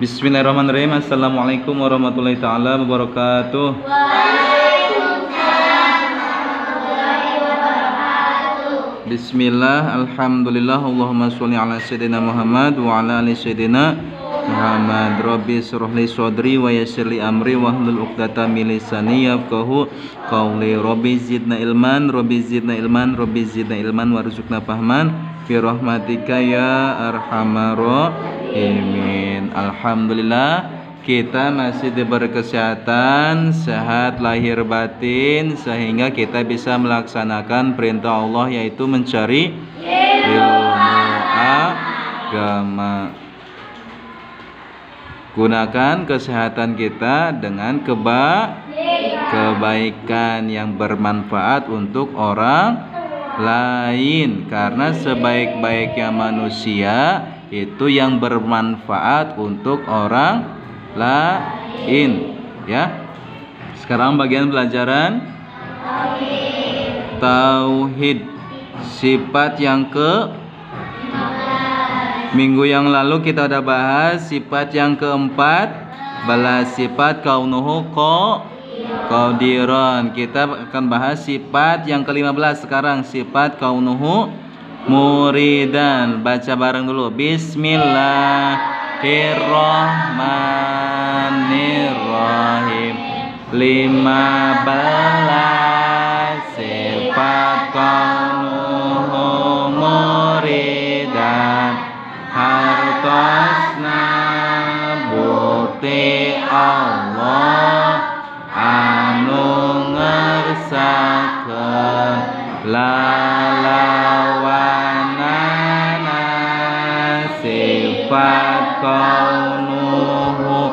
Bismillahirrahmanirrahim. Assalamualaikum warahmatullahi taala wabarakatuh. Bismillah, alhamdulillah, Allahumma sholli ala sayyidina Muhammad wa ala ali sayyidina Muhammad. Rabbi shrah li sadri wa yassir li amri wahlul 'uqdatam min lisani yafqahu qawli. Rabbi zidna ilman, Rabbi zidna ilman, Rabbi zidna ilman warzuqna fahman fi rahmatika ya arhamar rahimin. Alhamdulillah, kita masih diberi kesehatan, sehat lahir batin, sehingga kita bisa melaksanakan perintah Allah, yaitu mencari ilmu agama. Gunakan kesehatan kita dengan kebaikan yang bermanfaat untuk orang lain, karena sebaik-baiknya manusia itu yang bermanfaat untuk orang lain, ya. Sekarang bagian pelajaran tauhid, sifat yang minggu yang lalu kita udah bahas sifat yang keempat, sifat kaunuhu qadiran. Kita akan bahas sifat yang ke-15 sekarang, sifat kaunuhu muridan. Baca bareng dulu. Bismillahirrahmanirrahim. 15 sifat kaunuhu muridan, hartosna bukti Allah anu ngersakeun lalawanana sifat kaunuhu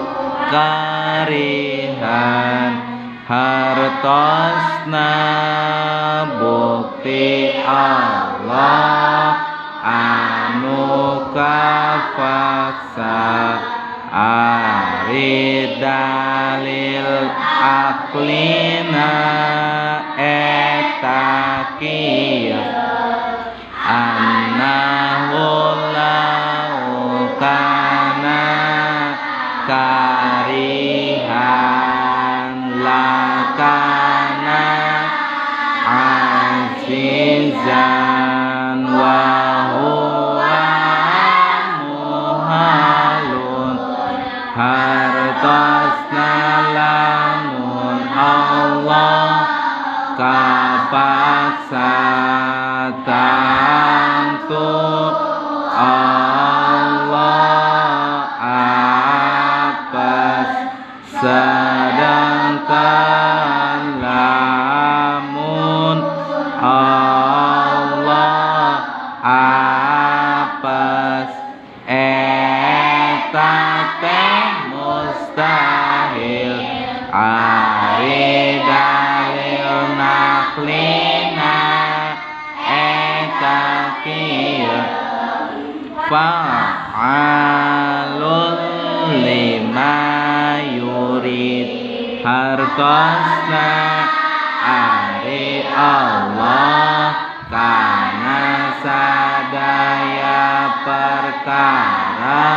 karihan, hartosna bukti Allah anu kafaksa ari dalil aklina etakia annahu laukana karihan lakana azizan wa huwa muhalun, hartosna lamun Allah kapaksa tantu Allah apes, sedangkan lamun Allah apes eta teh mustahil ari dalil naklina eta kieu fa'alul lima yurid, hartosna ari Allah kana sadaya perkara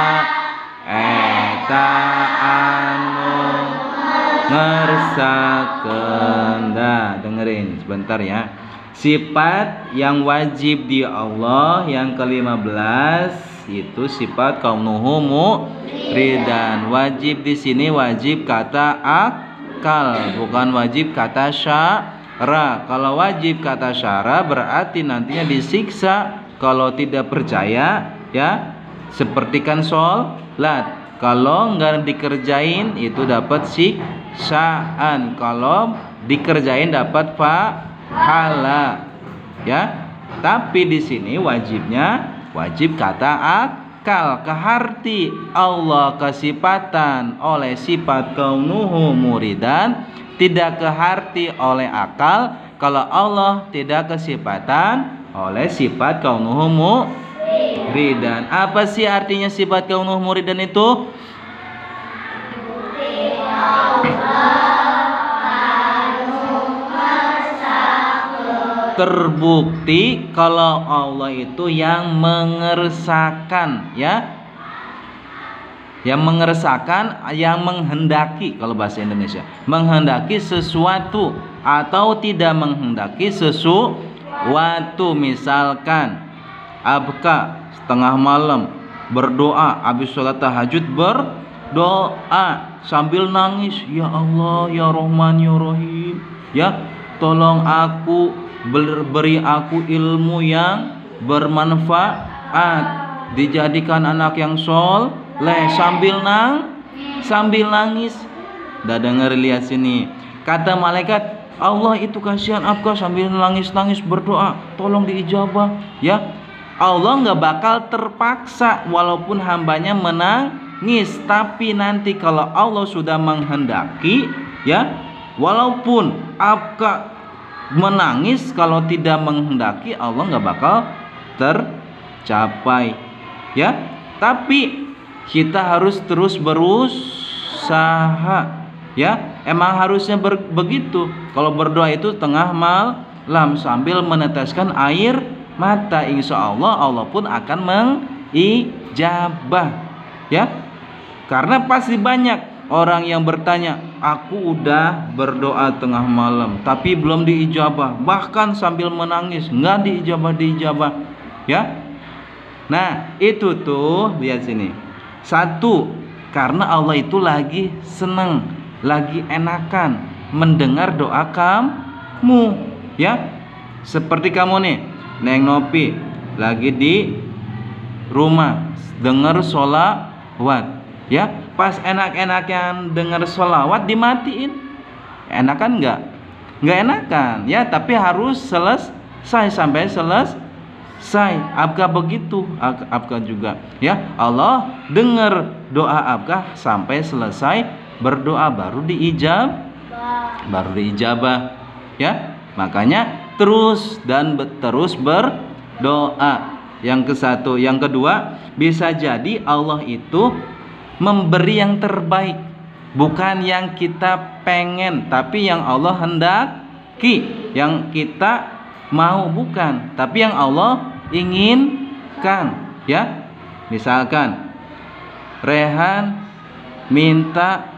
eta anu ngersakeun. Dengerin sebentar ya. Sifat yang wajib di Allah yang ke-15 itu sifat kaunuhu muridan. Wajib di sini wajib kata akal, bukan wajib kata syara. Kalau wajib kata syara berarti nantinya disiksa kalau tidak percaya, ya. Sepertikan sholat, kalau nggak dikerjain itu dapat siksaan, kalau dikerjain dapat pahala, ya. Tapi di sini wajibnya wajib kata akal, keharti Allah kesifatan oleh sifat kaunuhu muridan, tidak keharti oleh akal kalau Allah tidak kesifatan oleh sifat kaunuhu muridan. Apa sih artinya sifat kaunuhu muridan itu? Terbukti kalau Allah itu yang mengersakan, ya. Yang mengeresahkan, yang menghendaki, kalau bahasa Indonesia, menghendaki sesuatu atau tidak menghendaki sesuatu. Misalkan abka setengah malam berdoa, habis sholat tahajud berdoa sambil nangis, ya Allah, ya Rahman, ya Rahim, ya tolong aku, beri aku ilmu yang bermanfaat, dijadikan anak yang soleh, sambil nangis. Udah denger, lihat sini, kata malaikat, Allah itu kasihan abka sambil nangis berdoa, tolong diijabah ya. Allah nggak bakal terpaksa walaupun hambanya menangis, tapi nanti kalau Allah sudah menghendaki ya, walaupun abka menangis, kalau tidak menghendaki Allah nggak bakal tercapai ya. Tapi kita harus terus berusaha ya, emang harusnya begitu. Kalau berdoa itu tengah malam sambil meneteskan air mata, insya Allah Allah pun akan mengijabah ya. Karena pasti banyak orang yang bertanya, aku udah berdoa tengah malam tapi belum diijabah, bahkan sambil menangis nggak diijabah ya. Nah itu tuh, lihat sini, satu, karena Allah itu lagi seneng, lagi enakan mendengar doa kamu ya. Seperti kamu nih, Neng Nopi, lagi di rumah dengar sholawat ya, pas enak-enakan dengar sholawat dimatiin, enakan nggak enakan ya, tapi harus selesai sampai selesai. Abka begitu, abka juga ya, Allah dengar doa abka sampai selesai berdoa, baru diijabah ya. Makanya terus berdoa. Yang ke satu, yang kedua, bisa jadi Allah itu memberi yang terbaik, bukan yang kita pengen, tapi yang Allah hendaki. Yang kita mau bukan, tapi yang Allah inginkan ya. Misalkan Rehan minta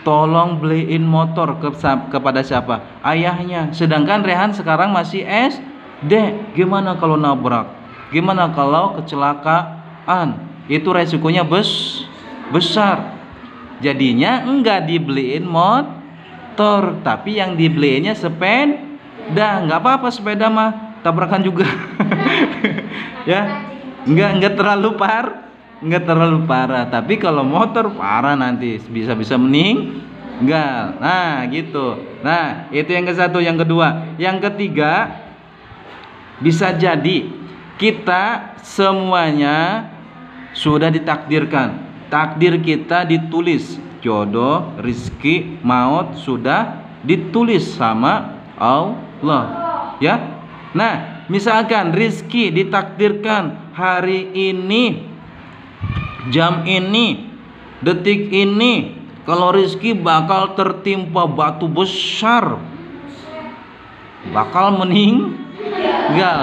tolong beliin motor kepada siapa? Ayahnya. Sedangkan Rehan sekarang masih SD. Gimana kalau nabrak? Gimana kalau kecelakaan? Itu resikonya besar. Jadinya enggak dibeliin motor, tapi yang dibeliinnya sepeda. Enggak apa-apa, sepeda mah tabrakan juga. Ya. Enggak terlalu parah, tapi kalau motor parah, nanti bisa meninggal. Nah gitu. Nah itu yang ke satu. Yang kedua, yang ketiga, bisa jadi kita semuanya sudah ditakdirkan, takdir kita ditulis, jodoh, rizki, maut sudah ditulis sama Allah ya. Nah misalkan rizki ditakdirkan hari ini, jam ini, detik ini, kalau rizki bakal tertimpa batu besar, bakal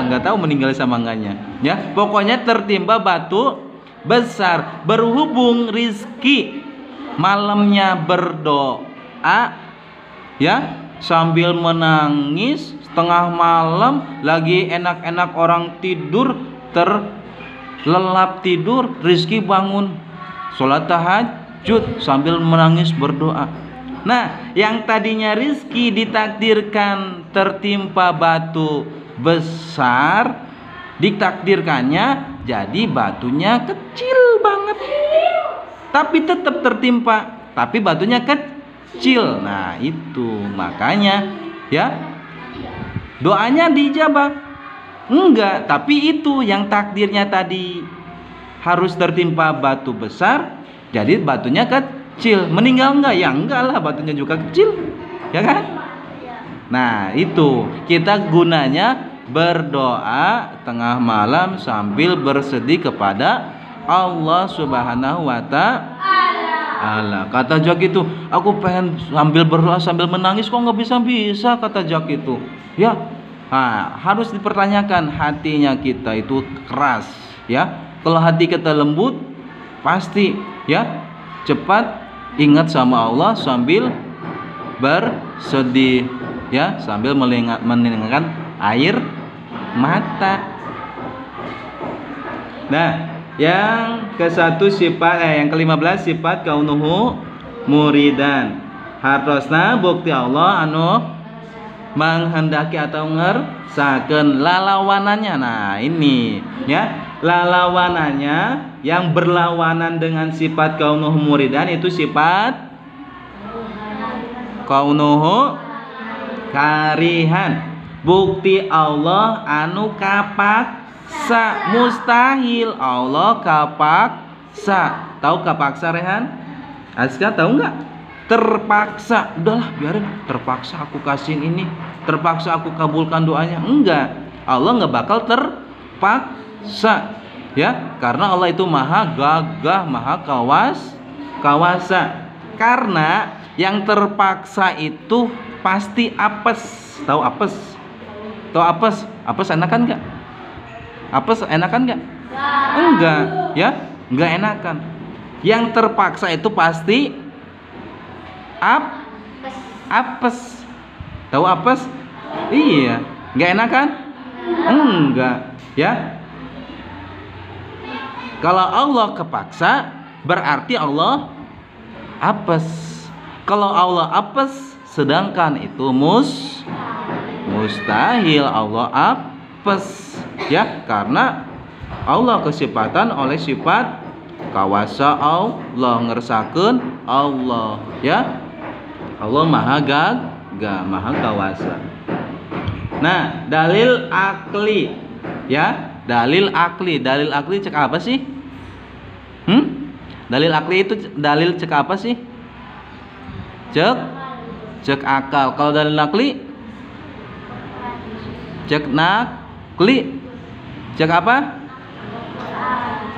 nggak tahu meninggal sama enggaknya ya. Pokoknya tertimpa batu besar. Berhubung rizki malamnya berdoa ya, sambil menangis tengah malam, lagi enak-enak orang tidur, terlelap tidur, rizki bangun sholat tahajud sambil menangis berdoa. Nah yang tadinya rizki ditakdirkan tertimpa batu besar, ditakdirkannya jadi batunya kecil banget, tapi tetap tertimpa, tapi batunya kecil. Nah itu makanya ya, doanya dijabah enggak, tapi itu yang takdirnya tadi harus tertimpa batu besar, jadi batunya kecil. Meninggal enggak? Ya enggak lah, batunya juga kecil ya kan. Nah itu kita gunanya berdoa tengah malam sambil bersedih kepada Allah Subhanahu wa ta'ala. Kata Jak itu, aku pengen sambil berdoa sambil menangis, kok nggak bisa, kata Jak itu ya. Nah, harus dipertanyakan, hatinya kita itu keras ya. Kalau hati kita lembut, pasti ya cepat ingat sama Allah sambil bersedih, ya sambil meninggalkan air mata. Nah, yang ke-1 sifat yang ke-15 sifat kaunuhu muridan. Hartosna bukti Allah anu menghendaki atau ngersakeun lalawanannya. Nah, ini ya, lalawanannya yang berlawanan dengan sifat kaunuhu muridan itu sifat kaunuhu karihan. Bukti Allah anu kapaksa, mustahil Allah kapaksa. Tahu kapaksa Rehan? Aska tahu nggak? Terpaksa, udahlah biarin, terpaksa aku kasihin ini, terpaksa aku kabulkan doanya. Enggak, Allah nggak bakal terpaksa, ya, karena Allah itu maha gagah, maha kawasa. Karena yang terpaksa itu pasti apes. Tahu apes? Tahu apes? Apes enakan nggak? Apes enakan nggak? Enggak, ya, nggak enakan. Yang terpaksa itu pasti apes. Tahu apes? Iya, nggak enak kan? Enggak, ya. Kalau Allah kepaksa berarti Allah apes. Kalau Allah apes sedangkan itu mustahil Allah apes, ya, karena Allah kesifatan oleh sifat kawasa Allah, ngersakeun Allah, ya. Allah maha gagah, maha kawasa. Nah, dalil akli, ya, dalil akli cek apa sih? Dalil akli itu dalil cek apa sih? Cek akal. Kalau dalil akli cek nakli, cek apa?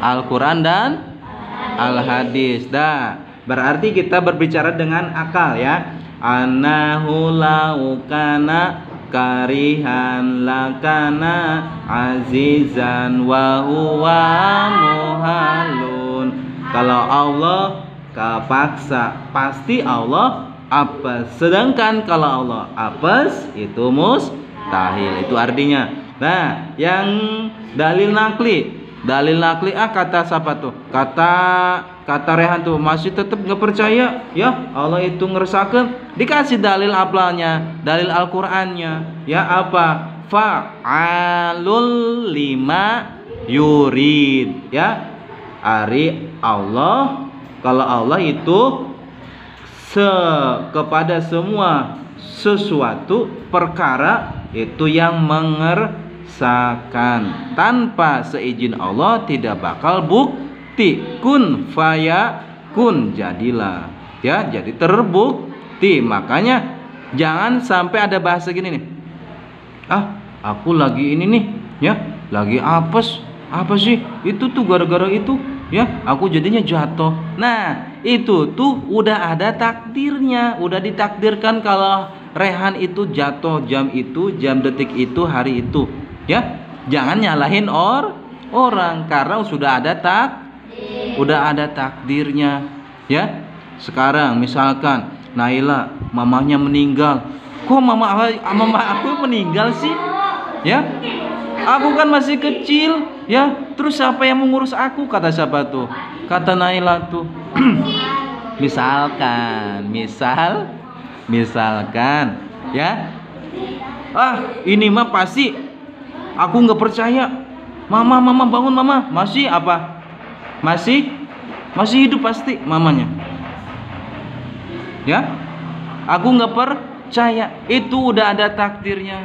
Al-Quran dan Al-Hadis. Dah, berarti kita berbicara dengan akal, ya. Annahu laukana karihan lakana azizan wa huwa muhalun. Kalau Allah kapaksa pasti Allah apes. Sedangkan kalau Allah apes itu mustahil. Itu artinya. Nah, yang dalil nakli kata siapa tuh? Kata Rehan tuh masih tetap nggak percaya, ya Allah itu ngeresakeun. Dikasih dalil aplanya, dalil Al-Qur'annya, ya apa? Fa'alul lima yurid, ya. Ari Allah, kalau Allah itu kepada semua sesuatu perkara itu yang mengersakan. Tanpa seizin Allah tidak bakal bukti. Kun fayakun, jadilah, ya, jadi terbukti. Makanya jangan sampai ada bahasa gini nih, aku lagi ini nih, ya, lagi apes. Apa sih itu tuh, gara-gara itu, ya, aku jadinya jatuh. Nah, itu tuh udah ada takdirnya, udah ditakdirkan kalau Rehan itu jatuh jam itu, jam detik itu, hari itu, ya. Jangan nyalahin orang karena sudah ada takdirnya, ya. Sekarang misalkan Naila mamanya meninggal, kok mama aku meninggal sih, ya, aku kan masih kecil, ya, terus siapa yang mengurus aku? Kata siapa tuh? Kata Naila tuh. misalkan, ya, ini mah pasti aku nggak percaya. Mama bangun, mama masih apa? Masih hidup pasti mamanya, ya. Aku nggak percaya, itu udah ada takdirnya.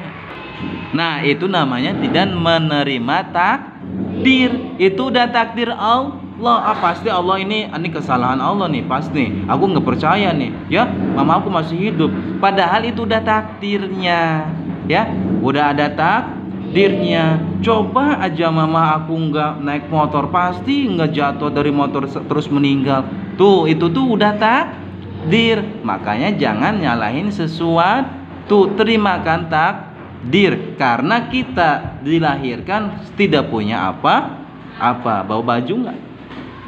Nah, itu namanya tidak menerima takdir. Itu udah takdir Allah. Pasti Allah ini kesalahan Allah nih, pasti. Aku nggak percaya nih, ya. Mama aku masih hidup. Padahal itu udah takdirnya, ya. Udah ada takdirnya. Coba aja mama aku nggak naik motor, pasti nggak jatuh dari motor terus meninggal. Tuh, itu tuh udah takdir. Makanya jangan nyalahin sesuatu. Terimakan takdir. Karena kita dilahirkan tidak punya apa-apa. Bawa baju nggak?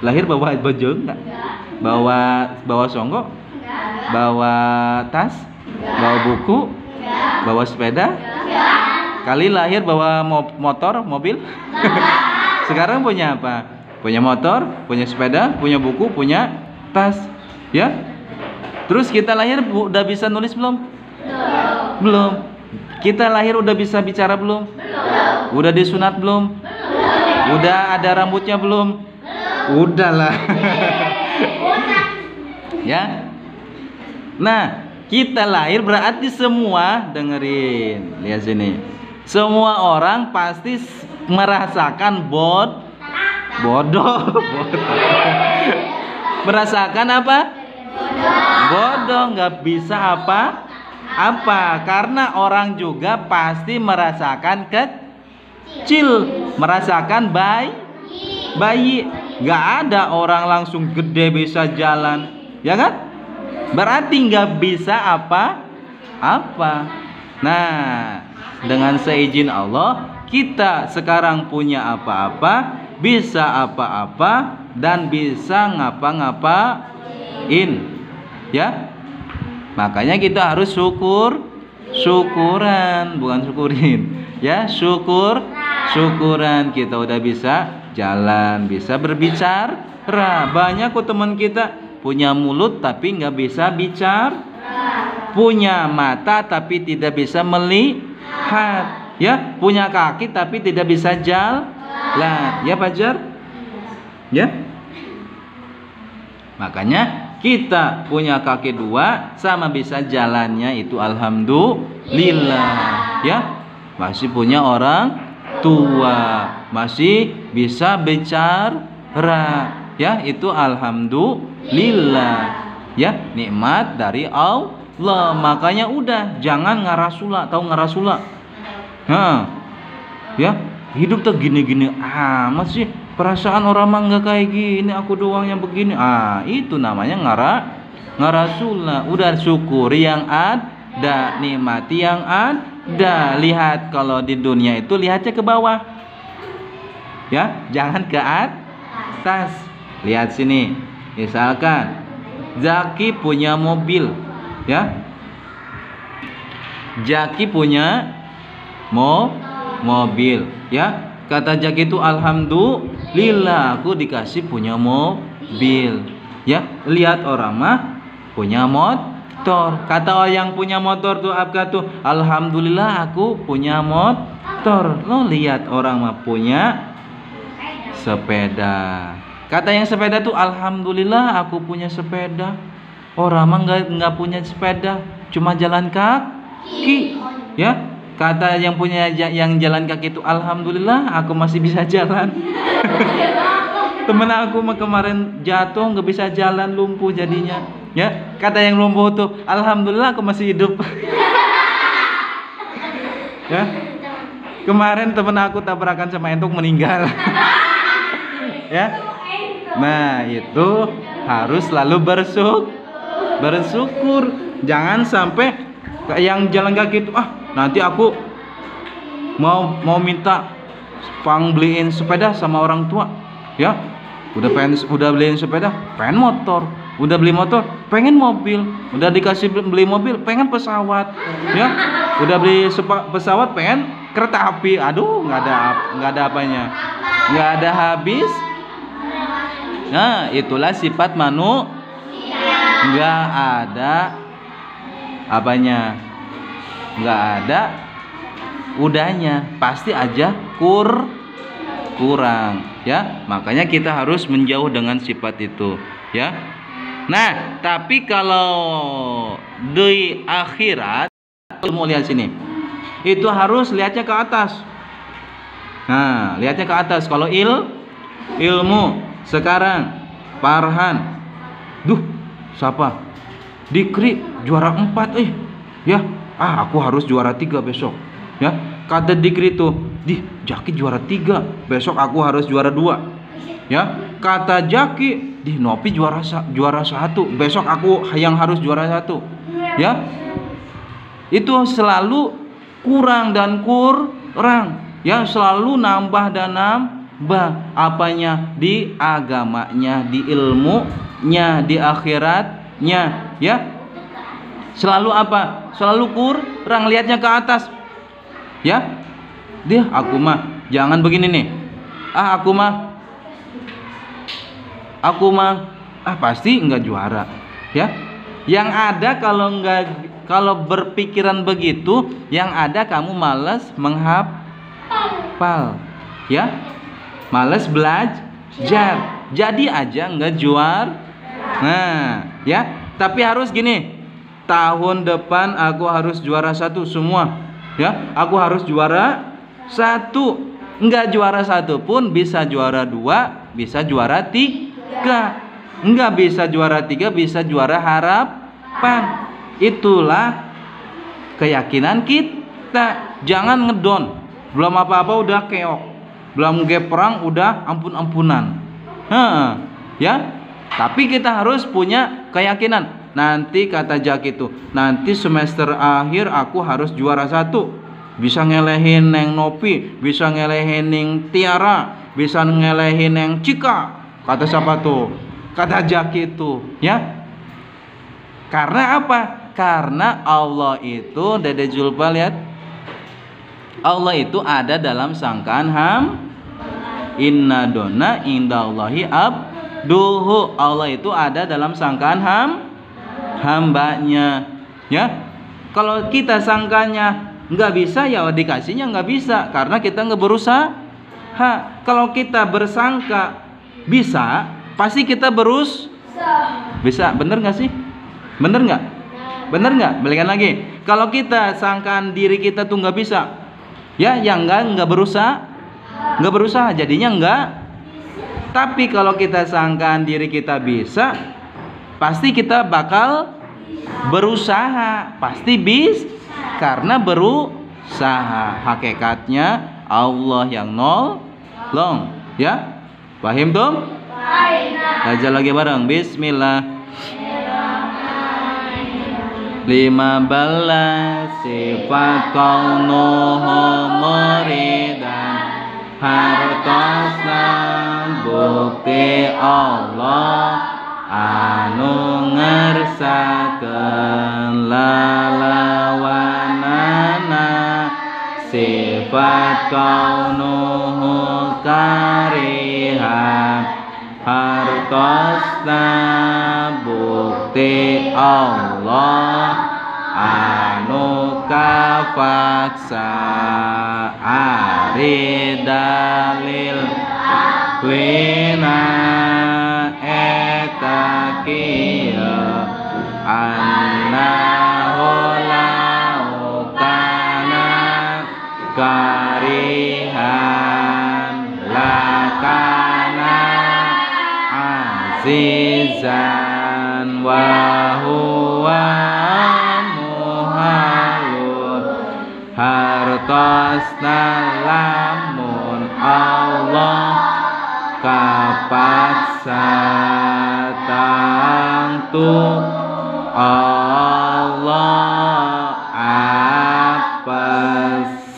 Lahir bawa baju enggak? Bawa songkok? Bawa tas? Bawa buku? Bawa sepeda? Kali lahir bawa motor, mobil? Sekarang punya apa? Punya motor, punya sepeda, punya buku, punya tas, ya? Terus kita lahir udah bisa nulis belum? Belum. Kita lahir udah bisa bicara belum? Udah disunat belum? Udah ada rambutnya belum? Udahlah. Ya. Nah, kita lahir berarti semua, dengerin, lihat sini. Semua orang pasti merasakan bodoh. Merasakan apa? Bodoh, nggak bisa apa? Karena orang juga pasti merasakan kecil, merasakan bayi. Nggak ada orang langsung gede bisa jalan, ya kan? Berarti nggak bisa apa. Nah, dengan seizin Allah, kita sekarang punya apa-apa, bisa apa-apa, dan bisa ngapa-ngapain, ya. Makanya kita harus syukuran, bukan syukurin, ya. Syukuran kita udah bisa jalan, bisa berbicara. Banyak kok teman kita punya mulut tapi nggak bisa bicara, punya mata tapi tidak bisa melihat, ya, punya kaki tapi tidak bisa jalan, ya Fajar, ya. Makanya kita punya kaki dua sama bisa jalannya itu alhamdulillah, ya. Masih punya orang tua, masih bisa bicara, ya, itu alhamdulillah, ya, nikmat dari Allah. Makanya udah jangan ngarasula, tahu ngarasula? Ya, hidup tuh gini-gini amat sih. Perasaan orang mah nggak kayak gini, aku doang yang begini. Itu namanya ngarasula. Udah syukuri yang ada, nikmati yang ada. Lihat kalau di dunia itu lihatnya ke bawah, ya, jangan ke atas. Lihat sini, misalkan Zaki punya mobil, ya. Zaki punya mobil, ya. Kata Zaki itu alhamdulillah aku dikasih punya mobil, ya. Lihat orang mah punya motor. Kata orang yang punya motor tuh apa tuh? Alhamdulillah aku punya motor. Lo lihat orang mah punya sepeda. Kata yang sepeda tuh alhamdulillah aku punya sepeda. Orang mah nggak punya sepeda, cuma jalan kaki, ya. Kata yang punya yang jalan kaki itu alhamdulillah aku masih bisa jalan. Temen aku mah kemarin jatuh nggak bisa jalan, lumpuh jadinya, ya. Kata yang lumpuh tuh alhamdulillah aku masih hidup. Ya. Kemarin temen aku tabrakan sama entok meninggal. Ya. Nah, itu harus selalu bersyukur. Jangan sampai yang jalan kaki itu nanti aku mau minta beliin sepeda sama orang tua, ya. Udah beliin sepeda, pengen motor. Udah beli motor, pengen mobil. Udah dikasih beli mobil, pengen pesawat, ya. Udah beli pesawat, pengen kereta api. Aduh, nggak ada apanya, nggak ada habis. Nah, itulah sifat manusia. Nggak ada apanya, nggak ada udahnya, pasti aja kurang, ya. Makanya kita harus menjauh dengan sifat itu, ya. Nah, tapi kalau di akhirat, mau lihat sini, itu harus lihatnya ke atas. Nah, lihatnya ke atas. Kalau ilmu sekarang Farhan, siapa? Dikri juara 4, ya. Aku harus juara 3 besok, ya. Kata Dikri tuh, Jaki juara 3, besok aku harus juara 2, ya. Kata Jaki, Nopi juara 1, besok aku yang harus juara 1, ya. Itu selalu kurang dan kurang, ya, selalu nambah dan Apanya? Di agamanya, di ilmunya, di akhiratnya, ya. Selalu apa? Selalu kurang, lihatnya ke atas. Ya. Dia aku mah jangan begini nih. Aku mah pasti enggak juara. Ya. Yang ada kalau berpikiran begitu, yang ada kamu malas menghafal. Ya. Malas belajar. Jadi aja enggak juara. Nah, ya. Tapi harus gini. Tahun depan aku harus juara 1 semua. Ya, aku harus juara 1. Enggak juara 1 pun bisa juara 2, bisa juara 3. Enggak bisa juara 3, bisa juara harapan. Itulah keyakinan kita. Jangan ngedon. Belum apa-apa udah keok. Belum perang udah ampun-ampunan. Ya. Tapi kita harus punya keyakinan. Nanti kata Jak itu, nanti semester akhir aku harus juara 1. Bisa ngelehin Neng Nopi, bisa ngelehin Neng Tiara, bisa ngelehin Neng Cika. Kata siapa tuh? Kata Jak itu, ya. Karena apa? Karena Allah itu, Dede Julpa lihat, Allah itu ada dalam sangkaan inna dona indallahi abduhu. Allah itu ada dalam sangkaan hambanya, ya. Kalau kita sangkanya nggak bisa, ya dikasihnya nggak bisa karena kita nggak berusaha. Kalau kita bersangka bisa, pasti kita bisa. Bener nggak sih? Bener nggak? Bener nggak? Balikan lagi. Kalau kita sangkaan diri kita tuh nggak bisa, ya yang nggak berusaha jadinya nggak. Tapi kalau kita sangkaan diri kita bisa, pasti kita bakal berusaha, pasti bisa karena berusaha. Hakikatnya Allah yang nolong, ya. Paham tuh? Baca lagi bareng. Bismillah. 15 sifat kaunuhu muridan hartosna bukti Allah anu ngersakeun lalawanana sifat kaunuhu karihan hartosna bukti Allah anu kafaksa ari dalil wina eta kieu annahu laukana karihan lakana azizan wa huwa muhalun hartosna lamun Allah kapaksa tangtu Allah apa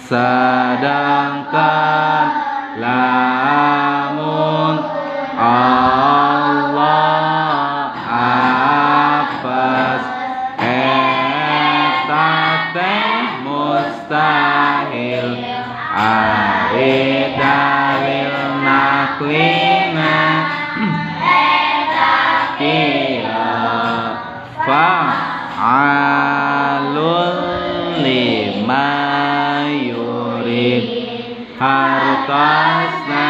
sedangkan lamun Allah apes eta teh mustahil ari dalil naklina fa'alul lima yurid hartosna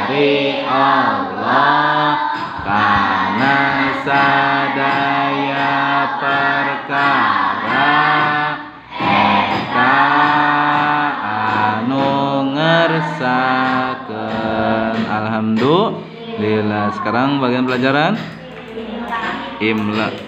ari Allah kana sadaya perkara eta anu ngersakeun. Alhamdulillah. Sekarang bagian pelajaran Imla.